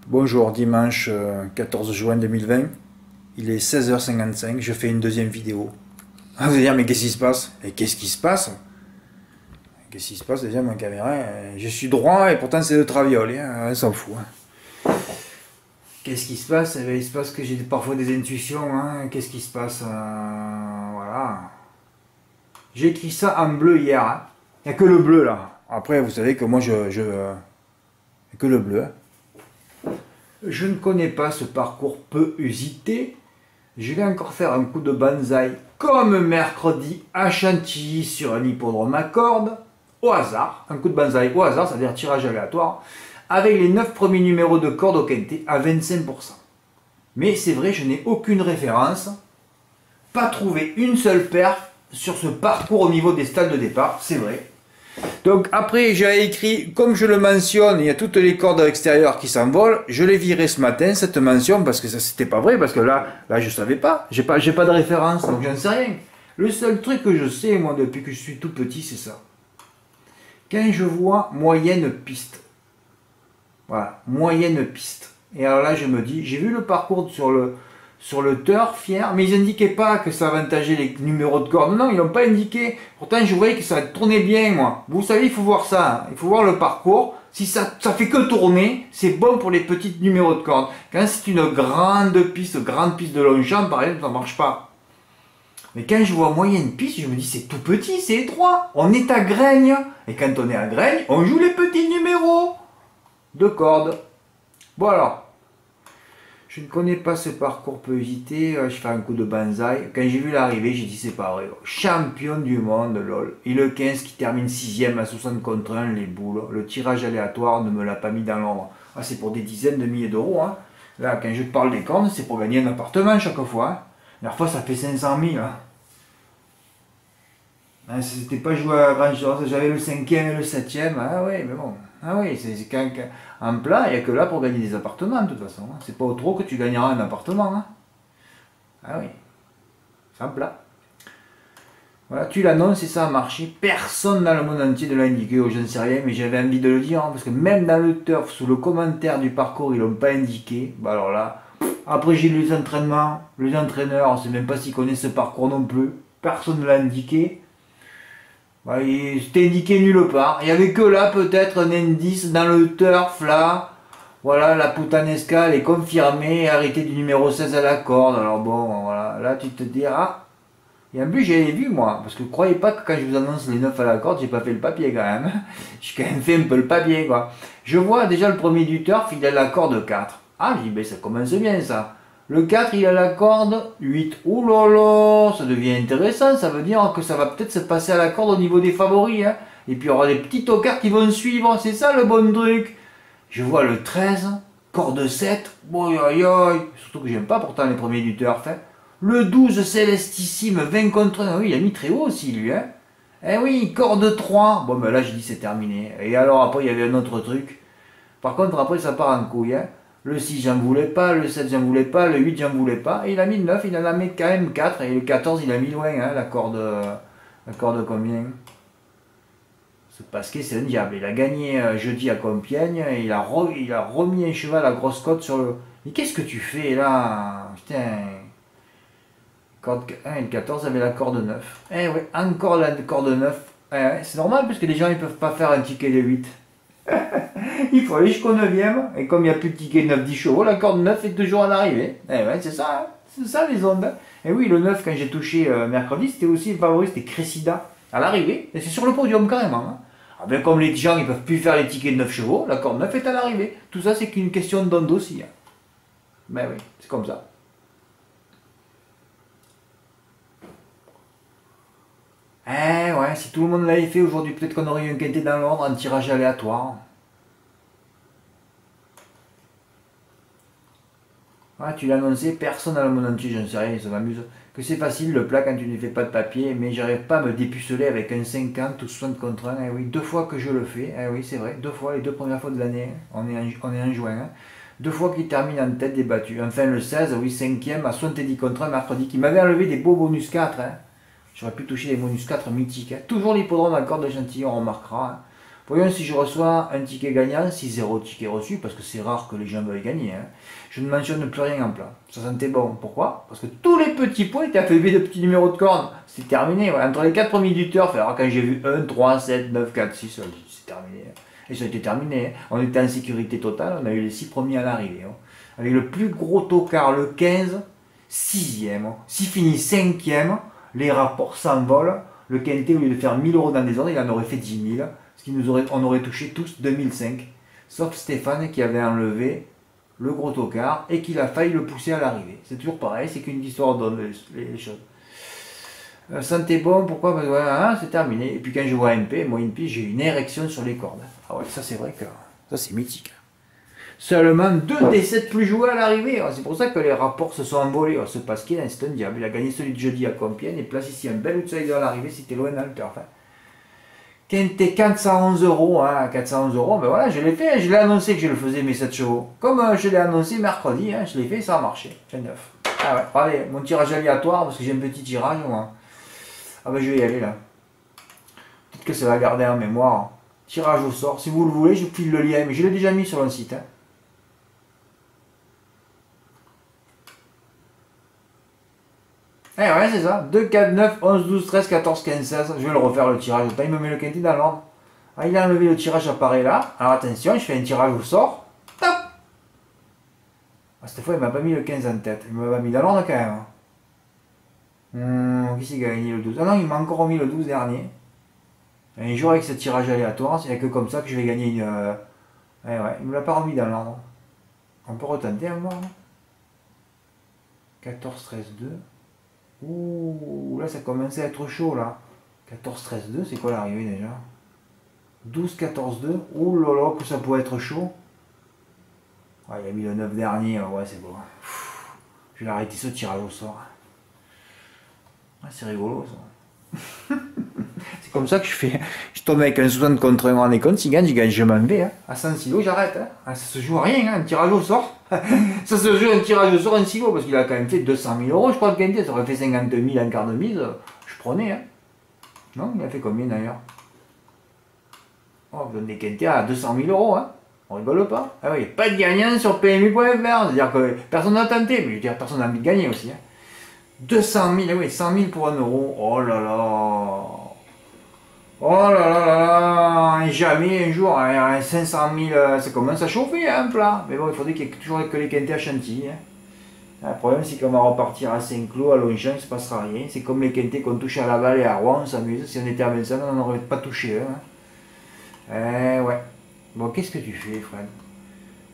Bonjour, dimanche 14 juin 2020, il est 16h55, je fais une deuxième vidéo. Vous allez dire, mais qu'est-ce qui se passe? Et qu'est-ce qui se passe? Qu'est-ce qui se passe déjà, ma caméra? Je suis droit et pourtant c'est de traviole, hein, on s'en fout. Hein. Qu'est-ce qui se passe? Eh bien, il se passe que j'ai parfois des intuitions. Hein. Qu'est-ce qui se passe? Voilà. J'ai écrit ça en bleu hier. Hein. Il n'y a que le bleu là. Après, vous savez que moi, il n'y a que le bleu. Hein. Je ne connais pas ce parcours peu usité. Je vais encore faire un coup de banzai comme mercredi à Chantilly sur un hippodrome à cordes, au hasard. Un coup de banzai au hasard, c'est-à-dire tirage aléatoire, avec les 9 premiers numéros de cordes au quintet à 25%. Mais c'est vrai, je n'ai aucune référence. Pas trouvé une seule perf sur ce parcours au niveau des stades de départ, c'est vrai. Donc après j'ai écrit, comme je le mentionne, il y a toutes les cordes à l'extérieur qui s'envolent, je l'ai viré ce matin cette mention parce que ça c'était pas vrai, parce que là je savais pas, j'ai pas de référence, donc j'en sais rien. Le seul truc que je sais moi depuis que je suis tout petit, c'est ça. Quand je vois moyenne piste, voilà, moyenne piste, et alors là je me dis, j'ai vu le parcours sur le turf hier, mais ils n'indiquaient pas que ça avantageait les numéros de corde. Non, ils n'ont pas indiqué. Pourtant, je voyais que ça tournait bien, moi. Vous savez, il faut voir ça. Hein. Il faut voir le parcours. Si ça fait que tourner, c'est bon pour les petits numéros de corde. Quand c'est une grande piste de long champ, par exemple, ça ne marche pas. Mais quand je vois moyenne piste, je me dis, c'est tout petit, c'est étroit. On est à Graigne. Et quand on est à Graigne, on joue les petits numéros de corde. Bon alors. Je ne connais pas ce parcours peu hésité, je fais un coup de banzai. Quand j'ai vu l'arrivée, j'ai dit c'est pas vrai. Champion du monde, lol. Et le 15 qui termine 6ème à 60 contre 1, les boules. Le tirage aléatoire ne me l'a pas mis dans l'ombre. Ah, c'est pour des dizaines de milliers d'euros. Hein. Là, quand je parle des cornes, c'est pour gagner un appartement chaque fois. Hein. La dernière fois, ça fait 500 000. Hein. Hein, c'était pas joué à grand chose. J'avais le 5ème et le 7ème. Ah oui, mais bon. Ah oui, c'est quand en plat, il n'y a que là pour gagner des appartements de toute façon. Hein. C'est pas au trop que tu gagneras un appartement. Hein. Ah oui, c'est en plat. Voilà, tu l'annonces et ça a marché. Personne dans le monde entier ne l'a indiqué, je ne sais rien, mais j'avais envie de le dire, hein, parce que même dans le turf, sous le commentaire du parcours, ils l'ont pas indiqué. Bah alors là, après j'ai lu les entraînements, les entraîneurs, on ne sait même pas s'ils connaissent ce parcours non plus. Personne ne l'a indiqué. Bah, c'était indiqué nulle part. Il n'y avait que là peut-être un indice dans le turf là. Voilà, la Putanesca elle est confirmée, arrêtée du numéro 16 à la corde. Alors bon, voilà, là tu te dis, ah. Et en plus j'avais vu moi, parce que croyez pas que quand je vous annonce les 9 à la corde, j'ai pas fait le papier quand même. J'ai quand même fait un peu le papier quoi. Je vois déjà le premier du turf, il a la corde 4. Ah, je dis, ben ça commence bien ça. Le 4, il a la corde 8. Ouh là là, ça devient intéressant. Ça veut dire que ça va peut-être se passer à la corde au niveau des favoris. Hein. Et puis il y aura des petits tocards qui vont suivre. C'est ça le bon truc. Je vois le 13, corde 7. Boy, aïe, aïe. Surtout que j'aime pas pourtant les premiers du turf. Hein. Le 12, Célestissime, 20 contre 1. Oui, il a mis très haut aussi lui. Hein. Eh oui, corde 3. Bon, ben là, j'ai dit c'est terminé. Et alors après, il y avait un autre truc. Par contre, après, ça part en couille. Hein. Le 6, j'en voulais pas, le 7, j'en voulais pas, le 8, j'en voulais pas. Et il a mis le 9, il en a mis quand même 4. Et le 14, il a mis loin, hein, la corde combien? Ce Pasquet, c'est un diable. Il a gagné jeudi à Compiègne, et il a remis un cheval à grosse côte sur le... Mais qu'est-ce que tu fais là? Putain. Corde 1 et le 14 avait la corde 9. Eh oui, encore la corde 9. Eh ouais, c'est normal, parce que les gens, ils peuvent pas faire un ticket de 8. Il faut aller jusqu'au 9ème, et comme il n'y a plus de ticket 9-10 chevaux, la corde 9 est toujours à l'arrivée. Eh ouais, c'est ça, hein. C'est ça les ondes. Et oui, le 9, quand j'ai touché mercredi, c'était aussi le favori, c'était Cressida, à l'arrivée, et c'est sur le podium carrément. Hein. Ah ben, comme les gens ils peuvent plus faire les tickets de 9 chevaux, la corde 9 est à l'arrivée. Tout ça, c'est qu'une question d'onde aussi. Hein. Ben oui, c'est comme ça. Eh ouais, si tout le monde l'avait fait aujourd'hui, peut-être qu'on aurait eu un quintet dans l'ordre, un tirage aléatoire. Ah, tu l'as annoncé, personne dans le monde entier, je ne sais rien, ça m'amuse. Que c'est facile le plat quand tu ne fais pas de papier, mais j'arrive pas à me dépuceler avec un 50 ou 60 contre 1. Eh oui, 2 fois que je le fais, eh oui, c'est vrai, 2 fois, les 2 premières fois de l'année, on est en juin. Hein. 2 fois qu'il termine en tête débattu. Enfin, le 16, oui, 5ème à 70 contre 1 mercredi, qui m'avait enlevé des beaux bonus 4. Hein. J'aurais pu toucher les bonus 4 mythiques. Hein. Toujours l'hippodrome à corde de Chantilly, on remarquera. Hein. Voyons si je reçois un ticket gagnant, si 0 ticket reçu, parce que c'est rare que les gens veuillent gagner. Hein. Je ne mentionne plus rien en plat. Ça sentait bon. Pourquoi? Parce que tous les petits points étaient affaiblis de petits numéros de cornes. C'est terminé. Ouais. Entre les 4 premiers du turf, alors quand j'ai vu 1, 3, 7, 9, 4, 6, c'est terminé. Et ça a été terminé. On était en sécurité totale. On a eu les 6 premiers à l'arrivée. Hein. Avec le plus gros tocard, le 15, 6e. S'il finit 5e, les rapports s'envolent. Le quintet, au lieu de faire 1000 euros dans des ordres, il en aurait fait 10 000. Ce qui on aurait touché tous 2005. Sauf Stéphane qui avait enlevé le gros tocard et qu'il a failli le pousser à l'arrivée. C'est toujours pareil, c'est qu'une histoire donne les choses. Santé bon, pourquoi? Parce que voilà, c'est terminé. Et puis quand je vois MP, moi MP, j'ai une érection sur les cordes. Ah ouais, ça c'est vrai que ça c'est mythique. Seulement 2 des 7 plus joués à l'arrivée. C'est pour ça que les rapports se sont envolés. Ce Pasquier, c'est un diable. Il a gagné celui de jeudi à Compiègne et place ici un bel outsider à l'arrivée. C'était loin dans le turf. Quintet 411 euros, hein, 411 euros, ben voilà, je l'ai fait, je l'ai annoncé que je le faisais mes 7 chevaux. Comme je l'ai annoncé mercredi, hein, je l'ai fait, ça a marché. C'est neuf. Ah ouais, allez, mon tirage aléatoire, parce que j'ai un petit tirage, moi. Ah ben je vais y aller là. Peut-être que ça va garder en mémoire. Tirage au sort, si vous le voulez, je vous file le lien, mais je l'ai déjà mis sur le site. Hein. Eh ouais, c'est ça. 2, 4, 9, 11, 12, 13, 14, 15, 16. Je vais le refaire le tirage. Il me met le quintet dans l'ordre. Ah, il a enlevé le tirage apparaît là. Alors attention, je fais un tirage au sort. Top. Ah, cette fois, il m'a pas mis le 15 en tête. Il m'a pas mis dans l'ordre quand même. Qui c'est qui a gagné le 12? Ah non, il m'a encore remis le 12 dernier. Un jour avec ce tirage aléatoire, c'est que comme ça que je vais gagner une... Eh ouais, il me l'a pas remis dans l'ordre. On peut retenter encore. 14, 13, 2. Ouh, là ça commençait à être chaud là. 14, 13, 2, c'est quoi l'arrivée déjà? 12, 14, 2. Ouh là là, que ça pouvait être chaud. Ouais, il a mis le 9 dernier, ouais, c'est bon. Je vais arrêter ce tirage au sort. Ah, c'est rigolo ça. C'est comme ça que je fais. Je tombe avec un 60 contre 1 en école, si gagne, je m'en vais. Hein. À 100 silo, j'arrête. Hein. Ah, ça se joue à rien, hein, un tirage au sort. Ça se joue un tirage au sort, un silo, parce qu'il a quand même fait 200 000 euros, je crois, le quintet. Ça aurait fait 50 000 en quart de mise. Je prenais. Hein. Non, il a fait combien d'ailleurs? Oh, vous donnez des quintets à 200 000 euros. Hein. On rigole pas. Ah oui, pas de gagnant sur PMU.fr. C'est-à-dire que personne n'a tenté, mais je veux dire, personne n'a envie de gagner aussi. Hein. 200 000, oui, 100 000 pour 1 euro. Oh là là. Oh là là là là, jamais un jour, 500 000, ça commence à chauffer un plat. Mais bon, il faudrait qu'il y ait toujours que les quintés à Chantilly. Hein. Le problème, c'est qu'on va repartir à Saint-Cloud, à Longchamp, il ne se passera rien. C'est comme les quintés qu'on touche à Laval et à Rouen, on s'amuse. Si on était à Vincennes, on n'aurait pas touché. Hein. Ouais. Bon, qu'est-ce que tu fais, Fred?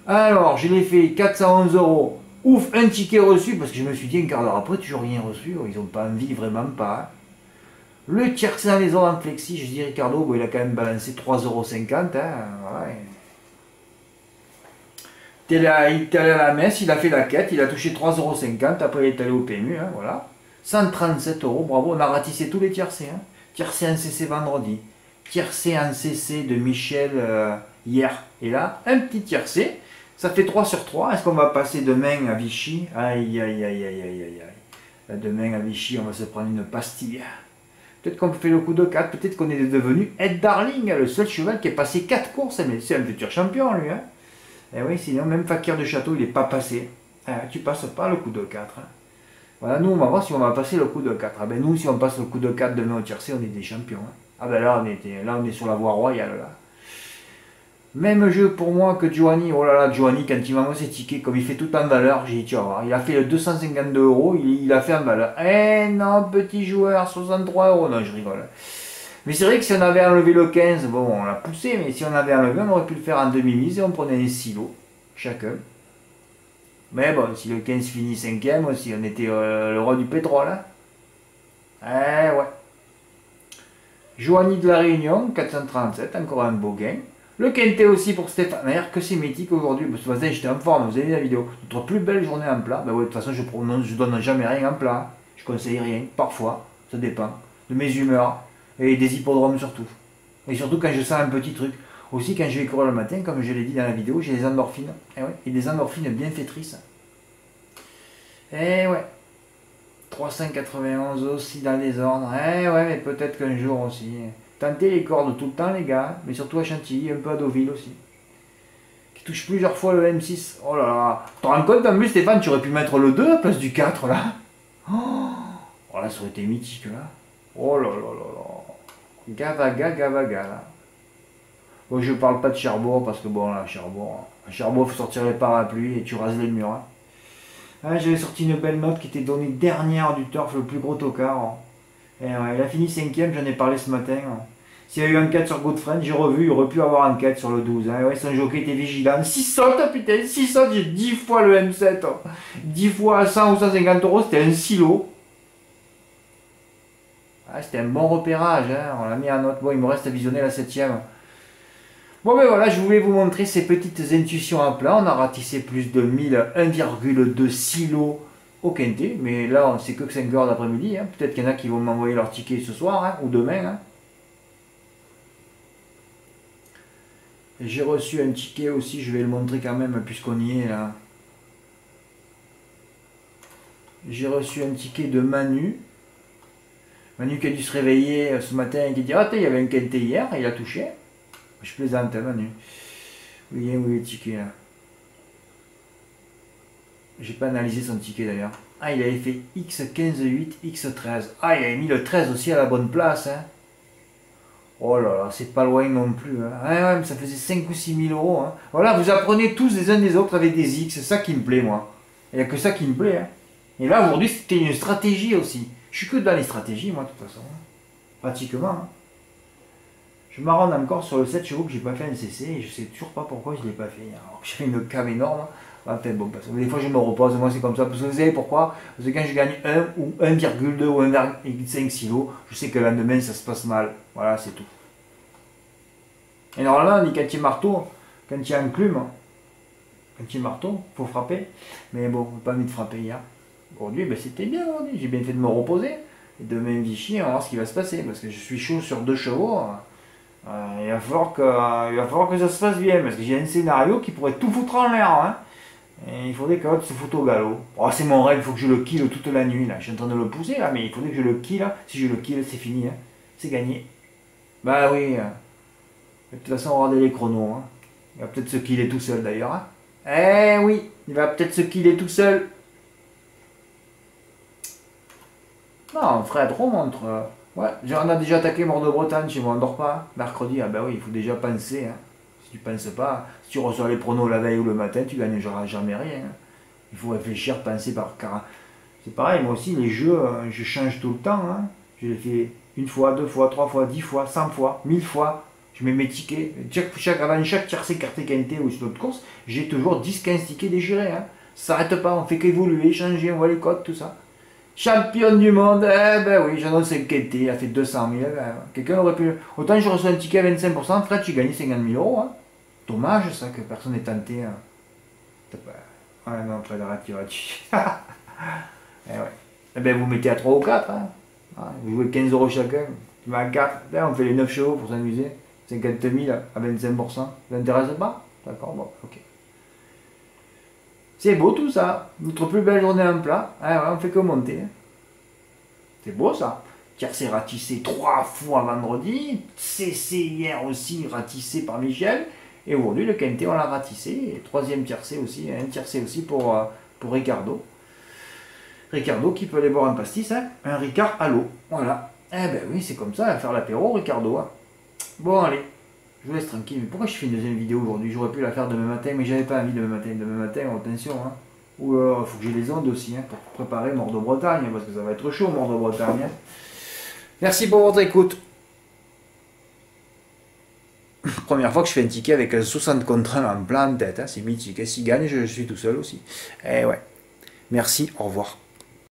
Alors, je l'ai fait 411 euros. Ouf, un ticket reçu, parce que je me suis dit un quart d'heure après, toujours rien reçu. Ils n'ont pas envie, vraiment pas. Hein. Le tiercé dans les ordres en flexi, je dis Ricardo, bon, il a quand même balancé 3,50 €. Hein, voilà. Il est allé à la messe, il a fait la quête, il a touché 3,50 €, après il est allé au PMU, hein, voilà. 137 €, bravo, on a ratissé tous les tiercés. Hein. Tiercé en CC vendredi, tiercé en CC de Michel hier, et là, un petit tiercé, ça fait 3 sur 3. Est-ce qu'on va passer demain à Vichy? Aïe, aïe, aïe, aïe, aïe, aïe, aïe. Demain à Vichy, on va se prendre une pastille. Peut-être qu'on fait le coup de 4, peut-être qu'on est devenu Ed Darling, le seul cheval qui est passé 4 courses, mais c'est un futur champion lui. Hein. Et oui, sinon même Fakir de Château, il n'est pas passé. Tu passes pas le coup de 4. Hein. Voilà, nous on va voir si on va passer le coup de 4. Ah ben nous, si on passe le coup de 4 demain au tiercé, on est des champions. Hein. Ah ben là on est sur la voie royale là. Même jeu pour moi que Giovanni. Oh là là, Giovanni, quand il m'envoie ses tickets, comme il fait tout en valeur, j'ai dit, tu vas voir, il a fait le 252 €, il a fait en valeur. Eh non, petit joueur, 63 €. Non, je rigole. Mais c'est vrai que si on avait enlevé le 15, bon, on l'a poussé, mais si on avait enlevé, on aurait pu le faire en demi-mise et on prenait un silo, chacun. Mais bon, si le 15 finit 5ème aussi, on était le roi du pétrole. Hein. Eh ouais. Giovanni de la Réunion, 437, encore un beau gain. Le quintet aussi pour Stéphane. D'ailleurs, que c'est mythique aujourd'hui. Parce que j'étais en forme, vous avez vu la vidéo. Notre plus belle journée en plat. Ben ouais, de toute façon, je donne jamais rien en plat. Je conseille rien. Parfois, ça dépend de mes humeurs et des hippodromes surtout. Et surtout quand je sens un petit truc. Aussi, quand je vais courir le matin, comme je l'ai dit dans la vidéo, j'ai des endorphines. Et ouais, et des endorphines bienfaitrices. Et ouais. 391 aussi dans les ordres. Eh ouais, mais peut-être qu'un jour aussi. Tentez les cordes tout le temps, les gars, mais surtout à Chantilly, un peu à Deauville aussi. Qui touche plusieurs fois le M6. Oh là là. Tu te rends compte en plus, Stéphane, tu aurais pu mettre le 2 à la place du 4 là. Oh là, ça aurait été mythique là. Oh là là là là. Gavaga, gavaga là. Bon, je parle pas de Cherbourg parce que bon là, Cherbourg, il faut sortir les parapluies et tu rases les murs. Hein. Ah, j'avais sorti une belle note qui était donnée dernière du turf, le plus gros tocard. Hein. Et ouais, il a fini 5ème, j'en ai parlé ce matin. Hein. S'il y a eu enquête sur Godfrey, j'ai revu, il aurait pu avoir enquête sur le 12. Hein. Ouais, son jockey était vigilant. 6 sautes, putain, 6 sautes, j'ai 10 fois le M7. Hein. 10 fois à 100 ou 150 euros, c'était un silo. Ah, c'était un bon repérage, hein. On l'a mis en note. Bon, il me reste à visionner la 7ème. Bon ben voilà, je voulais vous montrer ces petites intuitions à plat. On a ratissé plus de 1,2 silos au quintet. Mais là, c'est que 5 heures d'après-midi. Hein. Peut-être qu'il y en a qui vont m'envoyer leur ticket ce soir hein, ou demain. Hein. J'ai reçu un ticket aussi, je vais le montrer quand même puisqu'on y est là. J'ai reçu un ticket de Manu. Manu qui a dû se réveiller ce matin et qui dit ah, il y avait un quintet hier, il a touché. Je plaisante, hein, Manu. Oui, où est le ticket là? J'ai pas analysé son ticket d'ailleurs. Ah, il avait fait X15-8, X13. Ah, il avait mis le 13 aussi à la bonne place. Hein. Oh là là, c'est pas loin non plus. Hein. Ah, ouais, mais ça faisait 5 ou 6 000 euros. Hein. Voilà, vous apprenez tous les uns des autres avec des X. C'est ça qui me plaît, moi. Il n'y a que ça qui me plaît. Hein. Et là, aujourd'hui, c'était une stratégie aussi. Je suis que dans les stratégies, moi, de toute façon. Hein. Pratiquement. Hein. Je m'arrange encore sur le 7 chevaux que j'ai pas fait un CC et je sais toujours pas pourquoi je l'ai pas fait. Alors que j'ai fait une cave énorme. Ah, peut-être bon, parce que des fois je me repose, moi c'est comme ça. Parce que vous savez pourquoi? Parce que quand je gagne 1 ou 1,2 ou 1,5 silos, je sais que le lendemain ça se passe mal. Voilà, c'est tout. Et normalement, on dit quand il y a marteau, quand il y a un clume, quand il y a marteau, il faut frapper. Mais bon, on n'a pas envie de frapper hier. Aujourd'hui, ben, c'était bien aujourd'hui. J'ai bien fait de me reposer. Et demain, Vichy, on va voir ce qui va se passer. Parce que je suis chaud sur 2 chevaux. Il va falloir que ça se passe bien, parce que j'ai un scénario qui pourrait tout foutre en l'air. Hein. Et il faudrait que l'autre se foute au galop. Oh, c'est mon rêve, il faut que je le kill toute la nuit. Là. Je suis en train de le pousser, là, mais il faudrait que je le kill. Si je le kill, c'est fini. Hein. C'est gagné. Bah oui. De toute façon, on va regarder les chronos. Hein. Il va peut-être se killer tout seul d'ailleurs. Hein. Eh oui, il va peut-être se killer tout seul. Non, Fred, remontre. Ouais, on a déjà attaqué Mort de Bretagne chez moi, on ne dort pas. Mercredi, ah ben oui, il faut déjà penser. Hein. Si tu penses pas, si tu reçois les pronos la veille ou le matin, tu gagneras jamais rien. Hein. Il faut réfléchir, penser par car. C'est pareil, moi aussi, les jeux, je change tout le temps. Hein. Je les fais 1 fois, 2 fois, 3 fois, 10 fois, 100 fois, 1000 fois. Je mets mes tickets. Avant chaque tiercé carte quintet ou sur notre course, j'ai toujours 10-15 tickets dégirés. Hein. Ça s'arrête pas, on fait qu'évoluer, changer, on voit les codes, tout ça. Championne du monde, eh ben oui, j'annonce un quintet, il a fait 200 000. Ben, quelqu'un aurait pu. Autant je reçois un ticket à 25%, Fred, tu gagnes 50 000 euros. Hein. Dommage ça que personne n'ait tenté. Hein. Ouais, non, Fred, arrête, tu vas eh ouais. Eh ben vous mettez à 3 ou 4. Hein. Ah, vous jouez 15 euros chacun. Tu mets à 4. Là, on fait les 9 chevaux pour s'amuser. 50 000 à 25%. Ça t'intéresse pas? D'accord, bon, ok. C'est beau tout ça, notre plus belle journée en plat, ah ouais, on fait que monter. C'est beau ça. Tiercé ratissé 3 fois vendredi, CC hier aussi ratissé par Michel, et aujourd'hui le quintet on l'a ratissé, et 3e tiercé aussi, un tiercé aussi pour Ricardo. Ricardo qui peut aller boire un pastis, hein, un Ricard à l'eau, voilà. Eh ben oui, c'est comme ça, à faire l'apéro Ricardo. Hein. Bon allez. Je vous laisse tranquille, mais pourquoi je fais une deuxième vidéo aujourd'hui? J'aurais pu la faire demain matin, mais j'avais pas envie demain matin. Demain matin, attention, hein. Ou il faut que j'ai les ondes aussi, hein, pour préparer Mort de Bretagne, parce que ça va être chaud, Mort de Bretagne. Hein. Merci pour votre écoute. Première fois que je fais un ticket avec un 60 contre 1 en plein en tête, hein, c'est mythique. Et s'il gagne, je suis tout seul aussi. Eh ouais. Merci, au revoir.